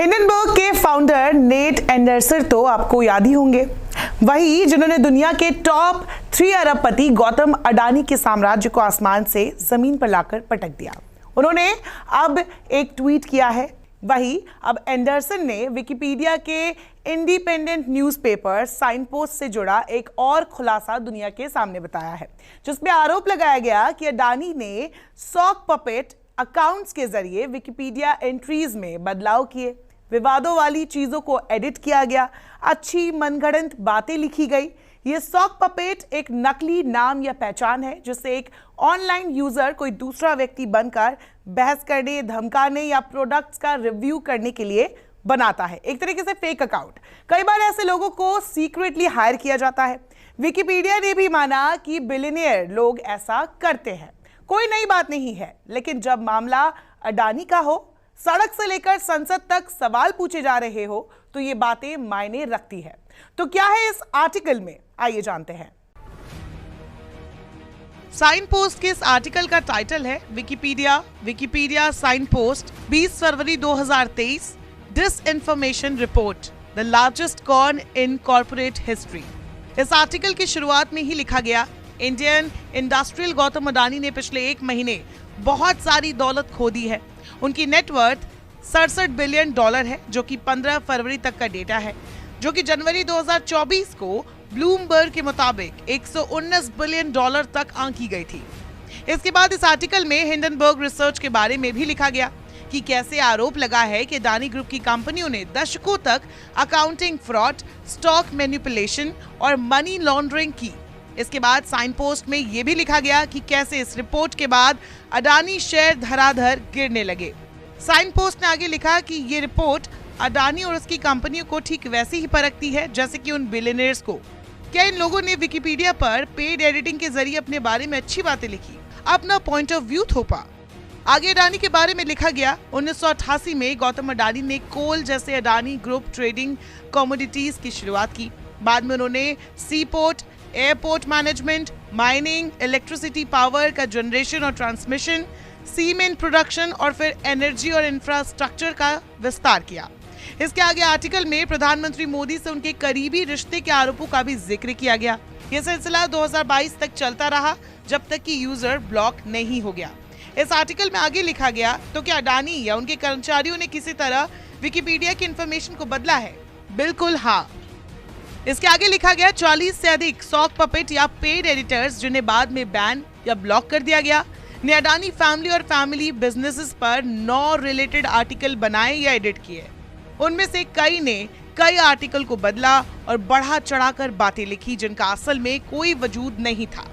Hindenburg के founder net Anderson तो आपको याद ही होंगे, वही जिन्होंने दुनिया के टॉप 3 अरबपति गौतम अडानी के साम्राज्य को आसमान से जमीन पर लाकर पटक दिया। उन्होंने अब एक ट्वीट किया है। वही अब एंडरसन ने विकिपीडिया के इंडिपेंडेंट न्यूज़पेपर साइन पोस्ट से जुड़ा एक और खुलासा दुनिया के सामने बताया है, जिसमें आरोप लगाया गया कि अडानी ने सॉक पपेट अकाउंट्स के जरिए विकिपीडिया एंट्रीज में बदलाव किए, विवादों वाली चीजों को एडिट किया गया, अच्छी मनगढ़ंत बातें लिखी गई। ये सॉक पपेट एक नकली नाम या पहचान है जिससे एक ऑनलाइन यूजर कोई दूसरा व्यक्ति बनकर बहस करने, धमकाने या प्रोडक्ट्स का रिव्यू करने के लिए बनाता है, एक तरीके से फेक अकाउंट। कई बार ऐसे लोगों को सीक्रेटली हायर किया जाता है। विकिपीडिया ने भी माना कि बिलियनियर लोग ऐसा करते हैं, कोई नई बात नहीं है। लेकिन जब मामला अडानी का हो, सड़क से लेकर संसद तक सवाल पूछे जा रहे हो, तो ये बातें मायने रखती है। तो क्या है इस आर्टिकल में, आइए जानते हैं। साइन पोस्ट के इस आर्टिकल का टाइटल है Wikipedia Signpost 20 February 2023 disinformation report, the largest con in corporate history. इस आर्टिकल की शुरुआत में ही लिखा गया, इंडियन इंडस्ट्रियल गौतम अडानी ने पिछले 1 महीने बहुत सारी दौलत खो दी है। उनकी नेटवर्थ 67 बिलियन डॉलर है, जो कि 15 फरवरी तक का डेटा है, जो कि जनवरी 2024 को ब्लूमबर्ग के मुताबिक 119 बिलियन डॉलर तक आंकी गई थी। इसके बाद इस आर्टिकल में हिंडनबर्ग रिसर्च के बारे में भी लिखा गया कि कैसे आरोप लगा है कि अडानी ग्रुप की कंपनियों ने दशकों तक अकाउंटिंग फ्रॉड, स्टॉक मैनिपुलेशन और मनी लॉन्ड्रिंग की। इसके बाद साइन पोस्ट में यह भी लिखा गया कि कैसे इस रिपोर्ट के बाद अडानी शेयर धराधर गिरने लगे। साइन पोस्ट ने आगे लिखा कि ये रिपोर्ट अडानी और उसकी कंपनियों को ठीक वैसे ही परखती है जैसे कि उन बिलियनियर्स को। क्या इन लोगों ने विकिपीडिया पर पेड एडिटिंग के जरिए अपने बारे में अच्छी बातें लिखी, अपना पॉइंट ऑफ व्यू थोपा? आगे अडानी के बारे में लिखा गया, 1988 में गौतम अडानी ने कोल जैसे अडानी ग्रुप ट्रेडिंग कमोडिटीज की शुरुआत की। बाद में उन्होंने C port, airport management, mining, electricity power का जनरेशन और ट्रांसमिशन, सीमेंट प्रोडक्शन और फिर एनर्जी और इंफ्रास्ट्रक्चर का विस्तार किया। इसके आगे आर्टिकल में प्रधानमंत्री मोदी से उनके करीबी रिश्ते के आरोपों का भी जिक्र किया गया। यह सिलसिला 2022 तक चलता रहा, जब तक कि यूजर ब्लॉक नहीं हो गया। इस आर्टिकल में आगे लिखा गया, तो क्या अडानी या उनके कर्मचारियों ने किसी तरह विकिपीडिया की इंफॉर्मेशन को बदला है? बिल्कुल हाँ। इसके आगे लिखा गया, 40 से अधिक सॉक पपेट या पेड एडिटर्स जिन्हें बाद में बैन या ब्लॉक कर दिया गया, ने अडानी फैमिली और फैमिली बिजनेसेस पर 9 रिलेटेड आर्टिकल बनाए या एडिट किए। उनमें से कई ने कई आर्टिकल को बदला और बढ़ा चढ़ाकर बातें लिखी जिनका असल में कोई वजूद नहीं था।